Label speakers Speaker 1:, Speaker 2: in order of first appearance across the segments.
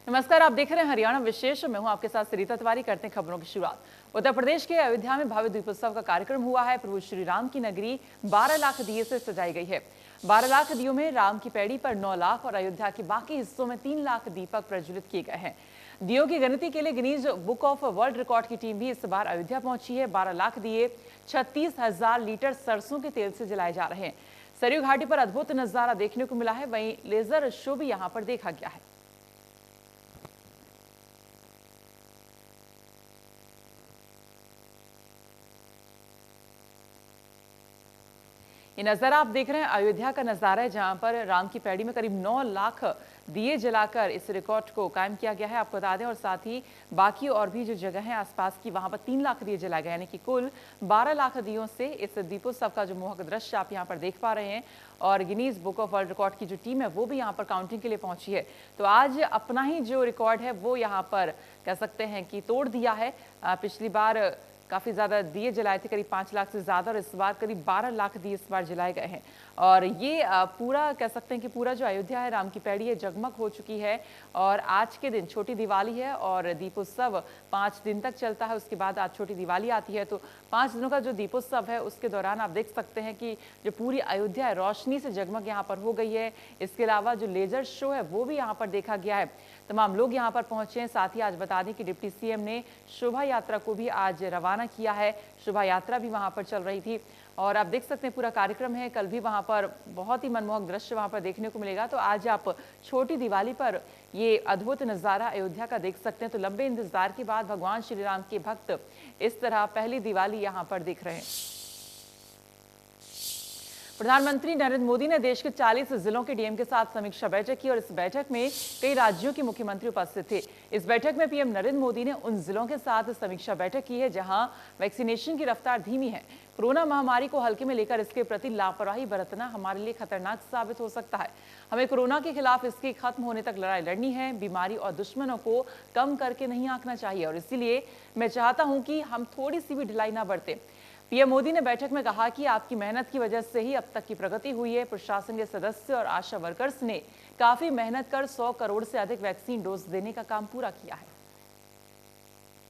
Speaker 1: नमस्कार, आप देख रहे हैं हरियाणा विशेष। मैं हूं आपके साथ सरिता तिवारी। करते हैं खबरों की शुरुआत। उत्तर प्रदेश के अयोध्या में भव्य दीपोत्सव का कार्यक्रम हुआ है। प्रभु श्री राम की नगरी 12 लाख दिए से सजाई गई है। 12 लाख दियों में राम की पैड़ी पर 9 लाख और अयोध्या के बाकी हिस्सों में 3 लाख दीपक प्रज्वलित किए गए हैं। दियों की गिनती के लिए Guinness book of world record की टीम भी इस बार अयोध्या पहुंची है। 12 लाख दिए 36,000 लीटर सरसों के तेल से जलाए जा रहे हैं। सरयू घाटी पर अद्भुत नजारा देखने को मिला है। वहीं लेजर शो भी यहाँ पर देखा गया है। ये नजारा आप देख रहे हैं अयोध्या का नजारा है, जहां पर राम की पैड़ी में करीब 9 लाख दिए जलाकर इस रिकॉर्ड को कायम किया गया है। आपको बता दें, और साथ ही बाकी और भी जो जगह है आसपास की, वहां पर 3 लाख दिए जलाए गए, यानी कि कुल 12 लाख दियों से इस दीपोत्सव का जो मोहक दृश्य आप यहां पर देख पा रहे हैं। और Guinness book of world record की जो टीम है वो भी यहाँ पर काउंटिंग के लिए पहुंची है। तो आज अपना ही जो रिकॉर्ड है वो यहाँ पर कह सकते हैं कि तोड़ दिया है। पिछली बार काफी ज्यादा दिए जलाए थे, करीब 5 लाख से ज्यादा, और इस बार करीब 12 लाख दिए इस बार जलाए गए हैं। और ये पूरा कह सकते हैं कि पूरा जो अयोध्या है, राम की पैड़ी है, जगमग हो चुकी है। और आज के दिन छोटी दिवाली है और दीपोत्सव 5 दिन तक चलता है। उसके बाद आज छोटी दिवाली आती है। तो 5 दिनों का जो दीपोत्सव है उसके दौरान आप देख सकते हैं कि जो पूरी अयोध्या है रोशनी से जगमग यहाँ पर हो गई है। इसके अलावा जो लेजर शो है वो भी यहाँ पर देखा गया है। तमाम लोग यहाँ पर पहुंचे हैं। साथ ही आज बता दें कि डिप्टी सीएम ने शोभा यात्रा को भी आज रवाना किया है। शोभा यात्रा भी वहां पर चल रही थी और आप देख सकते हैं पूरा कार्यक्रम है। कल भी वहां पर बहुत ही मनमोहक दृश्य वहां पर देखने को मिलेगा। तो आज आप छोटी दिवाली पर ये अद्भुत नजारा अयोध्या का देख सकते हैं। तो लंबे इंतजार के बाद भगवान श्री राम के भक्त इस तरह पहली दिवाली यहाँ पर देख रहे हैं। प्रधानमंत्री नरेंद्र मोदी ने देश के 40 जिलों के डीएम के साथ समीक्षा बैठक की और इस बैठक में कई राज्यों के मुख्यमंत्री उपस्थित थे। इस बैठक में पीएम नरेंद्र मोदी ने उन जिलों के साथ समीक्षा बैठक की है जहां वैक्सीनेशन की रफ्तार धीमी है। कोरोना महामारी को हल्के में लेकर इसके प्रति लापरवाही बरतना हमारे लिए खतरनाक साबित हो सकता है। हमें कोरोना के खिलाफ इसके खत्म होने तक लड़ाई लड़नी है। बीमारी और दुश्मनों को कम करके नहीं आंकना चाहिए और इसीलिए मैं चाहता हूं कि हम थोड़ी सी भी ढिलाई ना बरतें। पीएम मोदी ने बैठक में कहा कि आपकी मेहनत की वजह से ही अब तक की प्रगति हुई है। प्रशासन के सदस्य और आशा वर्कर्स ने काफी मेहनत कर 100 करोड़ से अधिक वैक्सीन डोज देने का काम पूरा किया है।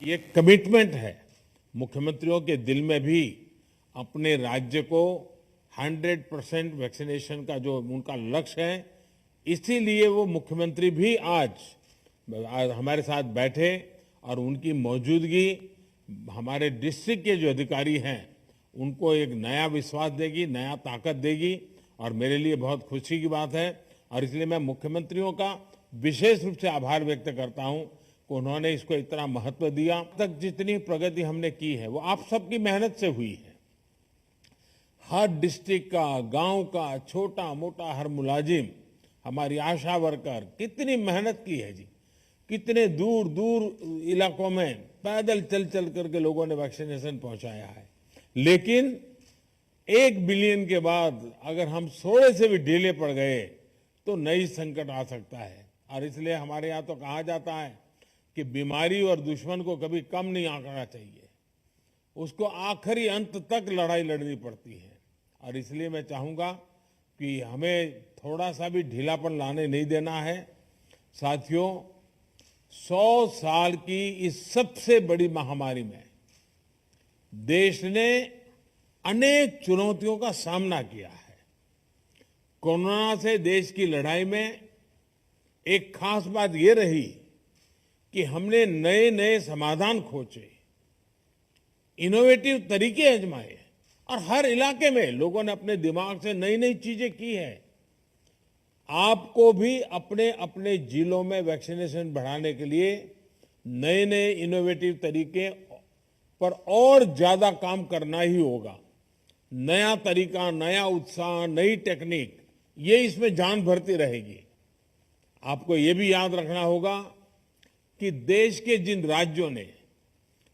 Speaker 2: ये कमिटमेंट है मुख्यमंत्रियों के दिल में भी अपने राज्य को 100% वैक्सीनेशन का जो उनका लक्ष्य है। इसीलिए वो मुख्यमंत्री भी आज हमारे साथ बैठे और उनकी मौजूदगी हमारे डिस्ट्रिक्ट के जो अधिकारी हैं उनको एक नया विश्वास देगी, नया ताकत देगी और मेरे लिए बहुत खुशी की बात है। और इसलिए मैं मुख्यमंत्रियों का विशेष रूप से आभार व्यक्त करता हूं कि उन्होंने इसको इतना महत्व दिया। अब तक जितनी प्रगति हमने की है वो आप सबकी मेहनत से हुई है। हर डिस्ट्रिक्ट का, गांव का, छोटा मोटा हर मुलाजिम, हमारी आशा वर्कर कितनी मेहनत की है जी। कितने दूर दूर इलाकों में पैदल चल चल करके लोगों ने वैक्सीनेशन पहुंचाया है। लेकिन 1 बिलियन के बाद अगर हम थोड़े से भी ढीले पड़ गए तो नई संकट आ सकता है। और इसलिए हमारे यहाँ तो कहा जाता है कि बीमारी और दुश्मन को कभी कम नहीं आंकना चाहिए, उसको आखिरी अंत तक लड़ाई लड़नी पड़ती है। और इसलिए मैं चाहूंगा कि हमें थोड़ा सा भी ढीलापन लाने नहीं देना है। साथियों, 100 साल की इस सबसे बड़ी महामारी में देश ने अनेक चुनौतियों का सामना किया है। कोरोना से देश की लड़ाई में एक खास बात यह रही कि हमने नए नए समाधान खोजे, इनोवेटिव तरीके आजमाए और हर इलाके में लोगों ने अपने दिमाग से नई नई चीजें की है। आपको भी अपने अपने जिलों में वैक्सीनेशन बढ़ाने के लिए नए नए इनोवेटिव तरीके पर और ज्यादा काम करना ही होगा। नया तरीका, नया उत्साह, नई टेक्निक, ये इसमें जान भरती रहेगी। आपको ये भी याद रखना होगा कि देश के जिन राज्यों ने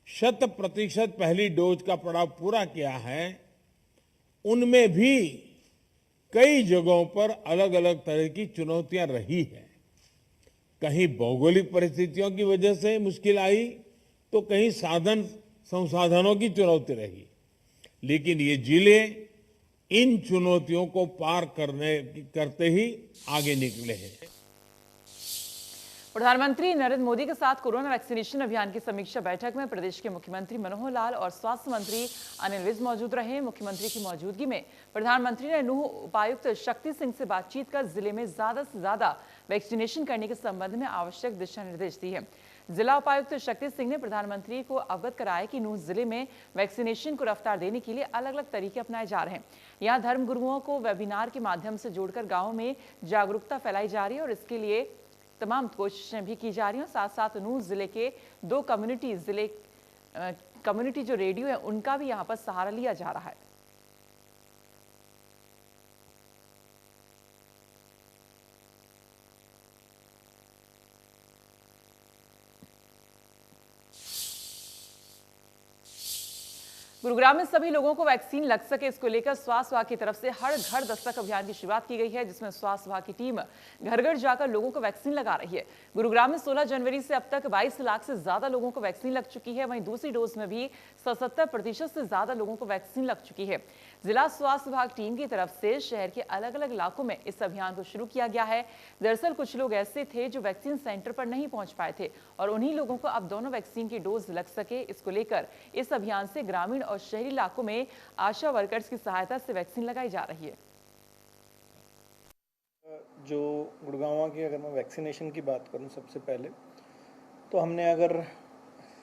Speaker 2: 100% पहली डोज का पड़ाव पूरा किया है, उनमें भी कई जगहों पर अलग अलग तरह की चुनौतियां रही है। कहीं भौगोलिक परिस्थितियों की वजह से मुश्किल आई तो कहीं संसाधनों की चुनौती रही। लेकिन ये जिले इन चुनौतियों को पार करते ही आगे निकले हैं।
Speaker 1: प्रधानमंत्री नरेंद्र मोदी के साथ कोरोना वैक्सीनेशन अभियान की समीक्षा बैठक में प्रदेश के मुख्यमंत्री मनोहर लाल और स्वास्थ्य मंत्री अनिल विज मौजूद रहे। मुख्यमंत्री की मौजूदगी में प्रधानमंत्री ने नूंह उपायुक्त शक्ति सिंह से बातचीत कर जिले में ज्यादा से ज्यादा वैक्सीनेशन करने के संबंध में आवश्यक दिशा निर्देश दिए। जिला उपायुक्त शक्ति सिंह ने प्रधानमंत्री को अवगत कराया कि नूंह जिले में वैक्सीनेशन को रफ्तार देने के लिए अलग अलग तरीके अपनाए जा रहे हैं। यहाँ धर्मगुरुओं को वेबिनार के माध्यम से जोड़कर गाँवों में जागरूकता फैलाई जा रही है और इसके लिए तमाम कोशिशें भी की जा रही हैं। साथ साथ नूंह जिले के 2 कम्युनिटी जो रेडियो है उनका भी यहाँ पर सहारा लिया जा रहा है। गुरुग्राम में सभी लोगों को वैक्सीन लग सके, इसको लेकर स्वास्थ्य विभाग की तरफ से हर घर दस्तक अभियान की शुरुआत की गई है, जिसमें स्वास्थ्य विभाग की टीम घर घर जाकर लोगों को वैक्सीन लगा रही है। गुरुग्राम में 16 जनवरी से अब तक 22 लाख से ज्यादा लोगों को वैक्सीन लग चुकी है। वहीं दूसरी डोज में भी 77% से ज्यादा लोगों को वैक्सीन लग चुकी है। जिला स्वास्थ्य विभाग टीम की तरफ से शहर के अलग अलग इलाकों में इस अभियान को शुरू किया गया है। दरअसल कुछ लोग ऐसे थे जो वैक्सीन सेंटर पर नहीं पहुंच पाए थे और उन्हीं लोगों को अब दोनों वैक्सीन की डोज लग सके, इसको लेकर इस अभियान से ग्रामीण और शहरी इलाकों में आशा वर्कर्स की सहायता से वैक्सीन लगाई जा रही है।
Speaker 3: जो गुड़गांव की अगर मैं वैक्सीनेशन की बात करूं सबसे पहले, तो हमने अगर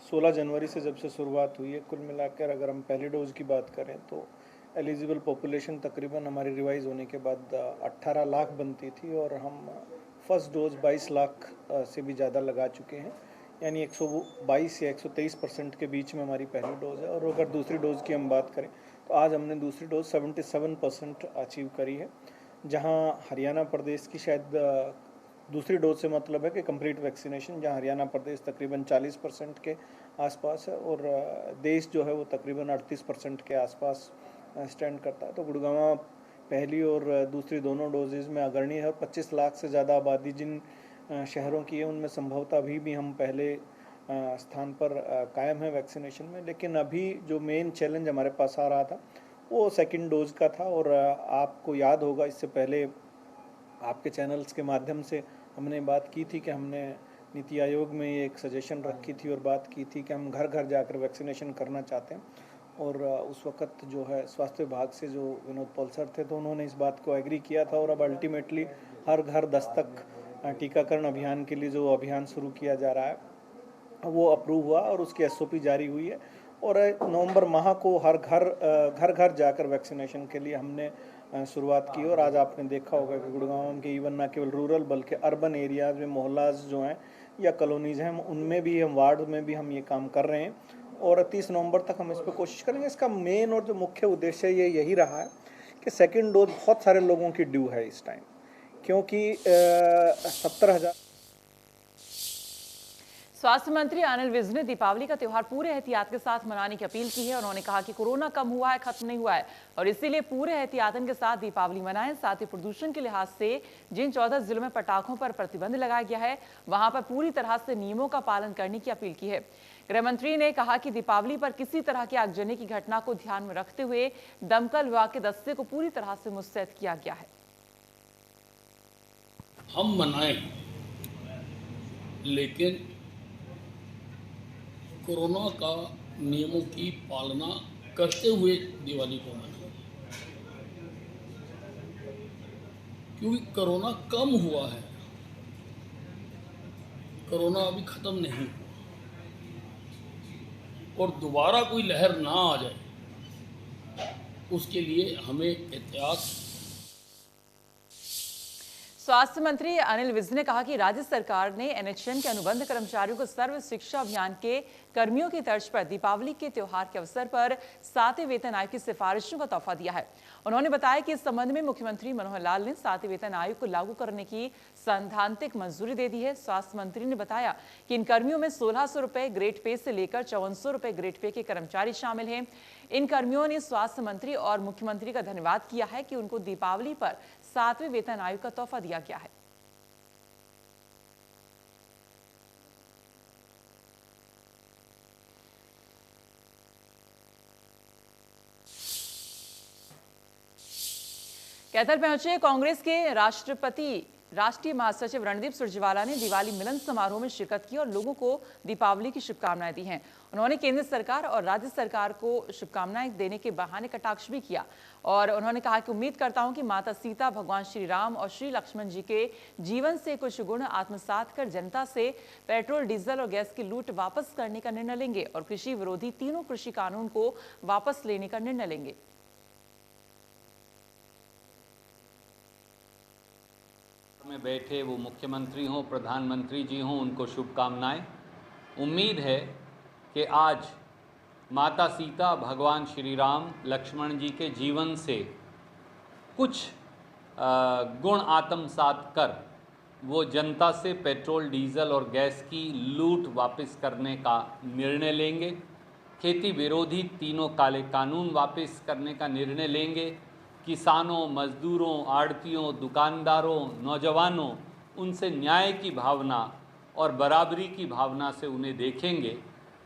Speaker 3: 16 जनवरी से जब से शुरुआत हुई है, कुल मिलाकर अगर हम पहली डोज की बात करें तो एलिजिबल पॉपुलेशन तकरीबन हमारी रिवाइज होने के बाद 18 लाख बनती थी और हम फर्स्ट डोज 22 लाख से भी ज़्यादा लगा चुके हैं, यानी 122 या 123% के बीच में हमारी पहली डोज है। और अगर दूसरी डोज की हम बात करें तो आज हमने दूसरी डोज 77% अचीव करी है, जहां हरियाणा प्रदेश की शायद दूसरी डोज से मतलब है कि कंप्लीट वैक्सीनेशन, जहां हरियाणा प्रदेश तकरीबन 40% के आसपास है और देश जो है वो तकरीबन 38% के आसपास स्टैंड करता है। तो गुड़गांव पहली और दूसरी दोनों डोजेज में अग्रणी है और 25 लाख से ज़्यादा आबादी जिन शहरों की है उनमें संभवतः अभी भी हम पहले स्थान पर कायम है वैक्सीनेशन में। लेकिन अभी जो मेन चैलेंज हमारे पास आ रहा था वो सेकंड डोज का था और आपको याद होगा इससे पहले आपके चैनल्स के माध्यम से हमने बात की थी कि हमने नीति आयोग में एक सजेशन रखी थी और बात की थी कि हम घर घर जाकर वैक्सीनेशन करना चाहते हैं। और उस वक्त जो है स्वास्थ्य विभाग से जो विनोद पॉल सर थे तो उन्होंने इस बात को एग्री किया था और अब अल्टीमेटली हर घर दस्तक टीकाकरण अभियान के लिए जो अभियान शुरू किया जा रहा है वो अप्रूव हुआ और उसकी SOP जारी हुई है और नवंबर माह को हर घर जाकर वैक्सीनेशन के लिए हमने शुरुआत की। और आज आपने देखा होगा कि गुड़गांव के इवन ना केवल रूरल बल्कि अर्बन एरियाज में मोहल्लाज जो हैं या कॉलोनीज हैं उनमें भी हम वार्ड में भी हम ये काम कर रहे हैं और 30 नवंबर तक हम इस पर कोशिश करेंगे। इसका मेन और जो मुख्य उद्देश्य ये यही रहा है कि सेकेंड डोज बहुत सारे लोगों की ड्यू है इस टाइम, क्योंकि 70,000।
Speaker 1: स्वास्थ्य मंत्री अनिल विज ने दीपावली का त्यौहार पूरे एहतियात के साथ मनाने की अपील की है। उन्होंने कहा कि कोरोना कम हुआ है, खत्म नहीं हुआ है और इसीलिए पूरे एहतियातन के साथ दीपावली मनाएं। साथ ही प्रदूषण के लिहाज से जिन 14 जिलों में पटाखों पर प्रतिबंध लगाया गया है वहां पर पूरी तरह से नियमों का पालन करने की अपील की है। गृह मंत्री ने कहा कि दीपावली पर किसी तरह की आगजनी की घटना को ध्यान में रखते हुए दमकल विभाग के दस्ते को पूरी तरह से मुस्तैद किया गया है।
Speaker 4: हम मनाएं, लेकिन कोरोना का नियमों की पालना करते हुए दिवाली को मनाएं, क्योंकि कोरोना कम हुआ है, कोरोना अभी खत्म नहीं हुआ और दोबारा कोई लहर ना आ जाए उसके लिए हमें एहतियात।
Speaker 1: स्वास्थ्य मंत्री अनिल विज ने कहा कि राज्य सरकार ने NHM के अनुबंध कर्मचारियों को सर्व शिक्षा अभियान के कर्मियों की तर्ज पर दीपावली के त्योहार के अवसर पर 7वें वेतन आयोग की सिफारिशों का तोहफा दिया है। उन्होंने बताया कि इस संबंध में मुख्यमंत्री मनोहर लाल ने 7वें वेतन आयोग को लागू करने की सैद्धांतिक मंजूरी दे दी है। स्वास्थ्य मंत्री ने बताया कि इन कर्मियों में 1600 रुपए ग्रेड पे से लेकर 5400 रुपए ग्रेड पे के कर्मचारी शामिल हैं। इन कर्मियों ने स्वास्थ्य मंत्री और मुख्यमंत्री का धन्यवाद किया है कि उनको दीपावली पर 7वें वेतन आयोग का तोहफा दिया गया है। कैथल पहुंचे कांग्रेस के राष्ट्रपति राष्ट्रीय महासचिव रणदीप सुरजेवाला ने दिवाली मिलन समारोह में शिरकत की और लोगों को दीपावली की शुभकामनाएं दी हैं। उन्होंने केंद्र सरकार और राज्य सरकार को शुभकामनाएं देने के बहाने कटाक्ष भी किया और उन्होंने कहा कि उम्मीद करता हूं कि माता सीता, भगवान श्री राम और श्री लक्ष्मण जी के जीवन से कुछ गुण आत्मसात कर जनता से पेट्रोल, डीजल और गैस की लूट वापस करने का निर्णय लेंगे और कृषि विरोधी तीनों कृषि कानून को वापस लेने का निर्णय लेंगे।
Speaker 5: में बैठे वो मुख्यमंत्री हों, प्रधानमंत्री जी हों, उनको शुभकामनाएं। उम्मीद है कि आज माता सीता, भगवान श्री राम, लक्ष्मण जी के जीवन से कुछ गुण आत्मसात कर वो जनता से पेट्रोल, डीजल और गैस की लूट वापस करने का निर्णय लेंगे। खेती विरोधी तीनों काले कानून वापस करने का निर्णय लेंगे। किसानों, मजदूरों, आड़तियों, दुकानदारों, नौजवानों, उनसे न्याय की भावना और बराबरी की भावना से उन्हें देखेंगे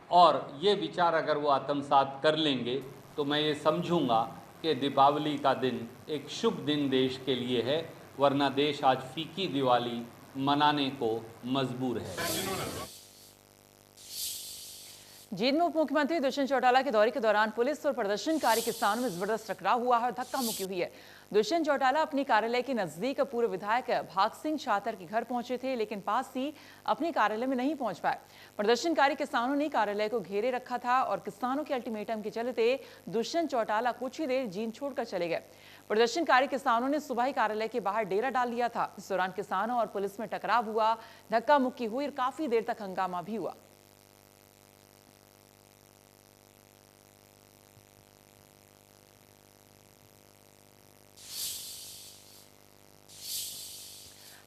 Speaker 5: और ये विचार अगर वो आत्मसात कर लेंगे तो मैं ये समझूंगा कि दीपावली का दिन एक शुभ दिन देश के लिए है, वरना देश आज फीकी दिवाली मनाने को मजबूर है।
Speaker 1: जींद में उप मुख्यमंत्री दुष्यंत चौटाला के दौरे के दौरान पुलिस और प्रदर्शनकारी किसानों में जबरदस्त टकराव हुआ है और धक्का मुक्की हुई है। दुष्यंत चौटाला अपने कार्यालय के नजदीक पूर्व विधायक भाग सिंह छातर के घर पहुंचे थे, लेकिन पास ही अपने कार्यालय में नहीं पहुंच पाए। प्रदर्शनकारी किसानों ने कार्यालय को घेरे रखा था और किसानों के अल्टीमेटम के चलते दुष्यंत चौटाला कुछ ही देर जींद छोड़कर चले गए। प्रदर्शनकारी किसानों ने सुबह ही कार्यालय के बाहर डेरा डाल लिया था। इस दौरान किसानों और पुलिस में टकराव हुआ, धक्का मुक्की हुई और काफी देर तक हंगामा भी हुआ।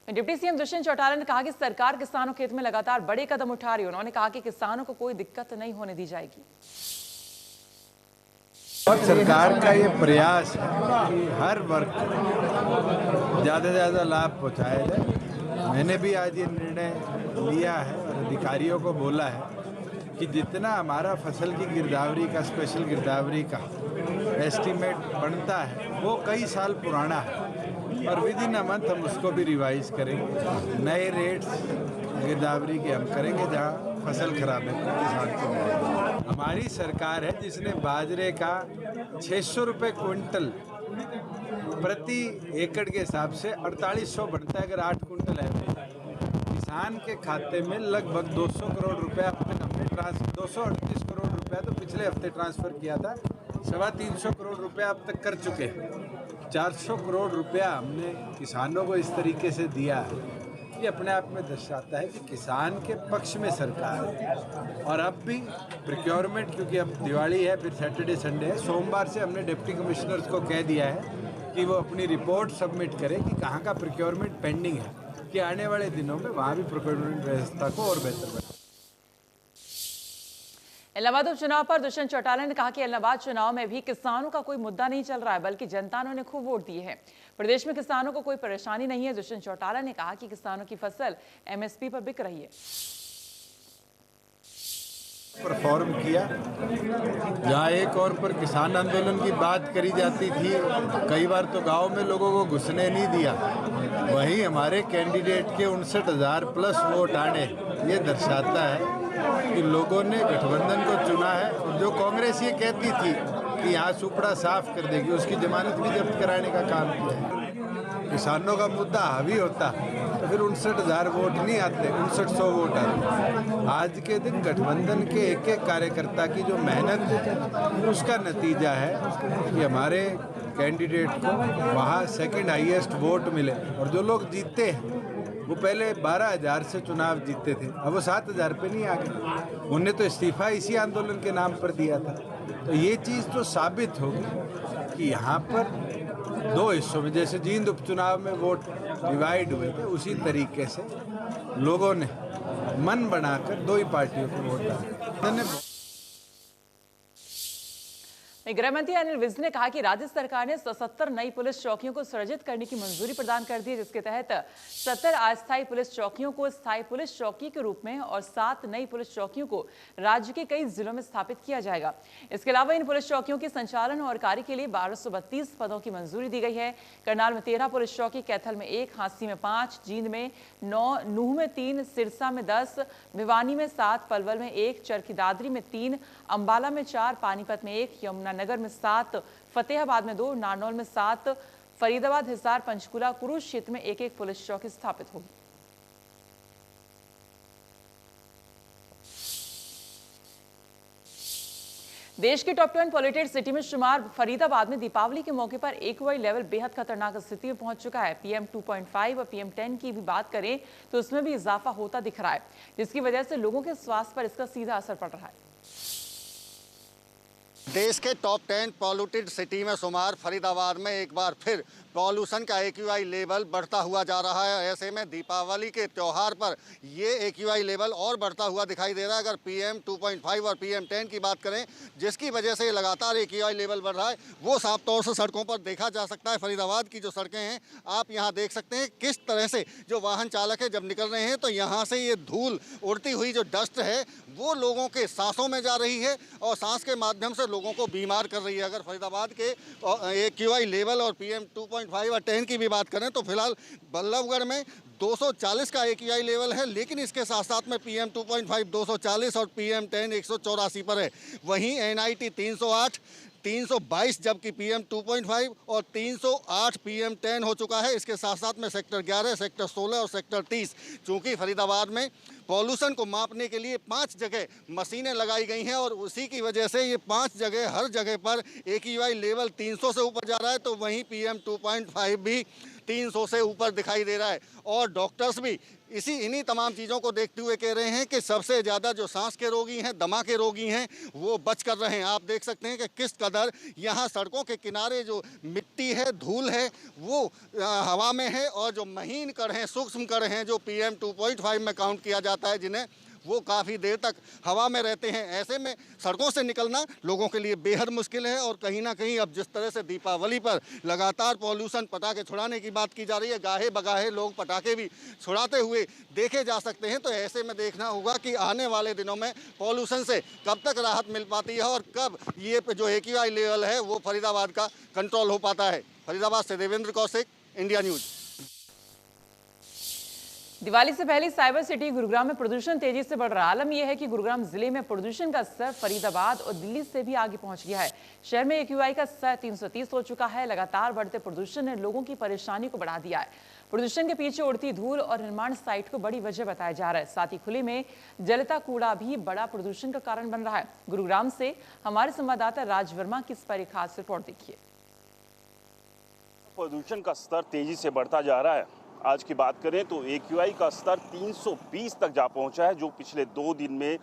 Speaker 1: डिप्टी सीएम दुष्यंत चौटाला ने कहा कि सरकार किसानों के हित में लगातार बड़े कदम उठा रही है। उन्होंने कहा कि किसानों को कोई दिक्कत नहीं होने दी जाएगी।
Speaker 6: और सरकार का ये प्रयास है कि हर वर्ग को ज़्यादा से ज़्यादा लाभ पहुँचाया जाए। मैंने भी आज ये निर्णय लिया है और अधिकारियों को बोला है कि जितना हमारा फसल की गिरदावरी का, स्पेशल गिरदावरी का एस्टीमेट बनता है वो कई साल पुराना है और विद इन अ मंथ हम उसको भी रिवाइज करेंगे। नए रेट्स गिरदावरी के हम करेंगे जहाँ फसल खराब है तो किसान को मिलेगा। हमारी सरकार है जिसने बाजरे का 600 रुपये क्विंटल प्रति एकड़ के हिसाब से 4800 बनता है अगर 8 कुंटल है। किसान के खाते में लगभग 200 करोड़ रुपया अब तक हमने 238 करोड़ रुपया तो पिछले हफ्ते ट्रांसफ़र किया था। 325 करोड़ रुपया अब तक कर चुके हैं। 400 करोड़ रुपया हमने किसानों को इस तरीके से दिया है। ये अपने आप में दर्शाता है कि किसान के पक्ष में सरकार है। और अब भी प्रोक्योरमेंट, क्योंकि अब दिवाली है, फिर सैटरडे संडे है, सोमवार से हमने डिप्टी कमिश्नर्स को कह दिया है कि वो अपनी रिपोर्ट सबमिट करें कि कहाँ का प्रोक्योरमेंट पेंडिंग है, कि आने वाले दिनों में वहाँ भी प्रोक्योरमेंट व्यवस्था को और बेहतर बनाए।
Speaker 1: इलाहाबाद उपचुनाव पर दुष्यंत चौटाला ने कहा कि इलाहाबाद चुनाव में भी किसानों का कोई मुद्दा नहीं चल रहा है, बल्कि जनता ने उन्हें खूब वोट दिए हैं। प्रदेश में किसानों को कोई परेशानी नहीं है। दुष्यंत चौटाला ने कहा कि किसानों की फसल एमएसपी पर बिक रही है।
Speaker 6: परफॉर्म किया, जहाँ एक और पर किसान आंदोलन की बात करी जाती थी, कई बार तो गांव में लोगों को घुसने नहीं दिया, वहीं हमारे कैंडिडेट के 59,000 प्लस वोट आने, ये दर्शाता है कि लोगों ने गठबंधन को चुना है। और जो कांग्रेस ये कहती थी कि यहाँ सुपड़ा साफ कर देगी, उसकी जमानत भी जब्त कराने का काम किया है। किसानों का मुद्दा हावी होता तो फिर 59,000 वोट नहीं आते, 5900 वोट आते। आज के दिन गठबंधन के एक एक कार्यकर्ता की जो मेहनत है उसका नतीजा है कि हमारे कैंडिडेट को वहाँ सेकंड हाईएस्ट वोट मिले। और जो लोग जीतते हैं वो पहले 12,000 से चुनाव जीतते थे, अब वो 7,000 पे नहीं आ गए। उन्हें तो इस्तीफा इसी आंदोलन के नाम पर दिया था। तो ये चीज़ तो साबित होगी कि यहाँ पर दो हिस्सों में, जैसे जींद उपचुनाव में वोट डिवाइड हुए थे, उसी तरीके से लोगों ने मन बनाकर दो ही पार्टियों को वोट डाला।
Speaker 1: गृह मंत्री अनिल विज ने कहा कि राज्य सरकार ने 77 नई पुलिस चौकियों को सृजित करने की मंजूरी प्रदान कर दी है, जिसके तहत 70 अस्थायी पुलिस चौकियों को स्थायी पुलिस चौकी के रूप में और 7 नई पुलिस चौकियों को राज्य के कई जिलों में स्थापित किया जाएगा। इसके अलावा इन पुलिस चौकियों के संचालन और कार्य के लिए 1232 पदों की मंजूरी दी गई है। करनाल में 13 पुलिस चौकी, कैथल में 1, हांसी में 5, जींद में 9, नूह में 3, सिरसा में 10, भिवानी में 7, पलवल में 1, चरखी दादरी में 3, अंबाला में 4, पानीपत में 1, यमुनानगर में 7, फतेहाबाद में 2, नारनौल में 7, फरीदाबाद, हिसार, पंचकुला, कुरुक्षेत्र में 1-1 पुलिस चौकी स्थापित होगी। देश की टॉप 10 पॉल्यूटेड सिटी में शुमार फरीदाबाद में दीपावली के मौके पर एक्यूआई लेवल बेहद खतरनाक स्थिति में पहुंच चुका है। PM 2.5 और PM 10 की भी बात करें तो उसमें भी इजाफा होता दिख रहा है, जिसकी वजह से लोगों के स्वास्थ्य पर इसका सीधा असर पड़ रहा है।
Speaker 7: देश के टॉप 10 पॉल्यूटेड सिटी में शुमार फरीदाबाद में एक बार फिर पॉल्यूशन का एक्यूआई लेवल बढ़ता हुआ जा रहा है। ऐसे में दीपावली के त्यौहार पर ये एक्यूआई लेवल और बढ़ता हुआ दिखाई दे रहा है। अगर PM 2.5 और PM 10 की बात करें, जिसकी वजह से लगातार एक्यूआई लेवल बढ़ रहा है, वो साफ तौर से सड़कों पर देखा जा सकता है। फरीदाबाद की जो सड़कें हैं, आप यहाँ देख सकते हैं किस तरह से जो वाहन चालक है जब निकल रहे हैं तो यहाँ से ये धूल उड़ती हुई जो डस्ट है वो लोगों के सांसों में जा रही है और सांस के माध्यम से लोगों को बीमार कर रही है। अगर फरीदाबाद के एक्यूआई लेवल और PM 2.5 और 10 की भी बात करें तो फिलहाल बल्लभगढ़ में 240 का एक्यूआई लेवल है, लेकिन इसके साथ साथ में PM 2.5 240 और PM 10 184 पर है। वहीं NIT 308 322 जबकि PM 2.5 और 308 PM 10 हो चुका है। इसके साथ साथ में सेक्टर 11, सेक्टर 16 और सेक्टर 30। चूँकि फरीदाबाद में पॉल्यूशन को मापने के लिए 5 जगह मशीनें लगाई गई हैं और उसी की वजह से ये 5 जगह हर जगह पर एक्यूआई लेवल 300 से ऊपर जा रहा है, तो वहीं PM 2.5 भी 300 से ऊपर दिखाई दे रहा है। और डॉक्टर्स भी इन्हीं तमाम चीज़ों को देखते हुए कह रहे हैं कि सबसे ज़्यादा जो सांस के रोगी हैं, दमा के रोगी हैं, वो बच कर रहे हैं। आप देख सकते हैं कि किस कदर यहाँ सड़कों के किनारे जो मिट्टी है, धूल है, वो हवा में है और जो महीन कण हैं, सूक्ष्म कण हैं, जो PM 2.5 में काउंट किया जाता है जिन्हें, वो काफ़ी देर तक हवा में रहते हैं। ऐसे में सड़कों से निकलना लोगों के लिए बेहद मुश्किल है और कहीं ना कहीं अब जिस तरह से दीपावली पर लगातार पॉल्यूशन पटाखे छुड़ाने की बात की जा रही है, गाहे बगाहे लोग पटाखे भी छुड़ाते हुए देखे जा सकते हैं, तो ऐसे में देखना होगा कि आने वाले दिनों में पॉल्यूशन से कब तक राहत मिल पाती है और कब ये जो एक्यूआई लेवल है वो फरीदाबाद का कंट्रोल हो पाता है। फरीदाबाद से देवेंद्र कौशिक, इंडिया न्यूज़।
Speaker 1: दिवाली से पहले साइबर सिटी गुरुग्राम में प्रदूषण तेजी से बढ़ रहा है। आलम यह है कि गुरुग्राम जिले में प्रदूषण का स्तर फरीदाबाद और दिल्ली से भी आगे पहुंच गया है। शहर में एक्यूआई का स्तर 330 हो चुका है। लगातार बढ़ते प्रदूषण ने लोगों की परेशानी को बढ़ा दिया है। प्रदूषण के पीछे उड़ती धूल और निर्माण साइट को बड़ी वजह बताया जा रहा है। साथ ही खुले में जलता कूड़ा भी बड़ा प्रदूषण का कारण बन रहा है। गुरुग्राम से हमारे संवाददाता राज वर्मा की इस पर एक खास रिपोर्ट देखिए।
Speaker 8: प्रदूषण का स्तर तेजी से बढ़ता जा रहा है। आज की बात करें तो एक्यूआई का स्तर 320 तक जा पहुंचा है, जो पिछले 2 दिन में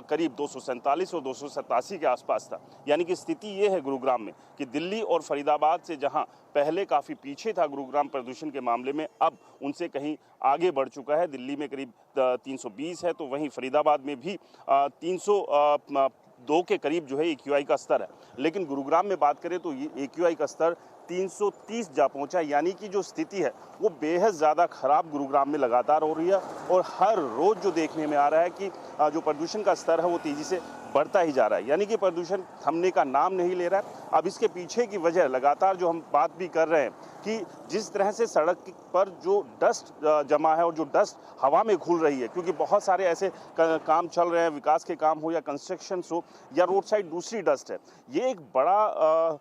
Speaker 8: करीब 247 और 287 के आसपास था। यानी कि स्थिति ये है गुरुग्राम में कि दिल्ली और फरीदाबाद से जहां पहले काफ़ी पीछे था गुरुग्राम प्रदूषण के मामले में, अब उनसे कहीं आगे बढ़ चुका है। दिल्ली में करीब 320 है, तो वहीं फरीदाबाद में भी 302 के करीब जो है एक्यूआई का स्तर है। लेकिन गुरुग्राम में बात करें तो ये एक्यूआई का स्तर 330 जा पहुंचा। यानी कि जो स्थिति है वो बेहद ज़्यादा खराब गुरुग्राम में लगातार हो रही है और हर रोज़ जो देखने में आ रहा है कि जो प्रदूषण का स्तर है वो तेज़ी से बढ़ता ही जा रहा है। यानी कि प्रदूषण थमने का नाम नहीं ले रहा है। अब इसके पीछे की वजह लगातार जो हम बात भी कर रहे हैं कि जिस तरह से सड़क पर जो डस्ट जमा है और जो डस्ट हवा में घुल रही है, क्योंकि बहुत सारे ऐसे काम चल रहे हैं, विकास के काम हो या कंस्ट्रक्शन हो या रोड साइड दूसरी डस्ट है, ये एक बड़ा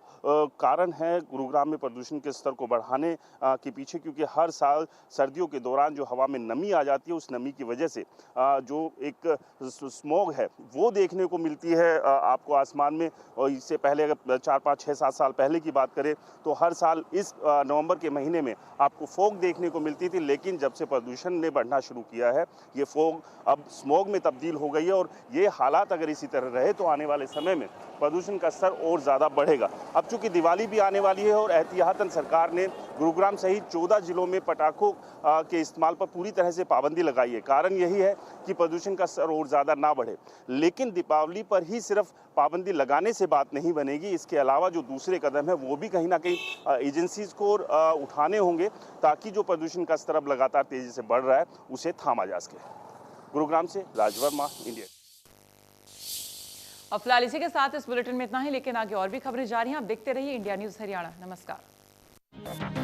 Speaker 8: कारण है गुरुग्राम में प्रदूषण के स्तर को बढ़ाने के पीछे। क्योंकि हर साल सर्दियों के दौरान जो हवा में नमी आ जाती है, उस नमी की वजह से जो एक स्मॉग है वो देखने को मिलती है आपको आसमान में। और इससे पहले अगर 4, 5, 6, 7 साल पहले की बात करें तो हर साल इस नवंबर के महीने में आपको फॉग देखने को मिलती थी, लेकिन जब से प्रदूषण ने बढ़ना शुरू किया है ये फॉग अब स्मॉग में तब्दील हो गई है। और ये हालात अगर इसी तरह रहे तो आने वाले समय में प्रदूषण का स्तर और ज़्यादा बढ़ेगा। अब चूंकि दिवाली भी आने वाली है और एहतियातन सरकार ने गुरुग्राम सहित 14 जिलों में पटाखों के इस्तेमाल पर पूरी तरह से पाबंदी लगाई है। कारण यही है कि प्रदूषण का स्तर और ज़्यादा ना बढ़े। लेकिन दीपावली पर ही सिर्फ पाबंदी लगाने से बात नहीं बनेगी, इसके अलावा जो दूसरे कदम है वो भी कहीं ना कहीं एजेंसीज को उठाने होंगे ताकि जो प्रदूषण का स्तर अब लगातार तेजी से बढ़ रहा है उसे थामा जा सके। गुरुग्राम से राज वर्मा, इंडिया।
Speaker 1: और फिलहाल इसी के साथ इस बुलेटिन में इतना ही, लेकिन आगे और भी खबरें जारी हैं। आप देखते रहिए इंडिया न्यूज़ हरियाणा। नमस्कार।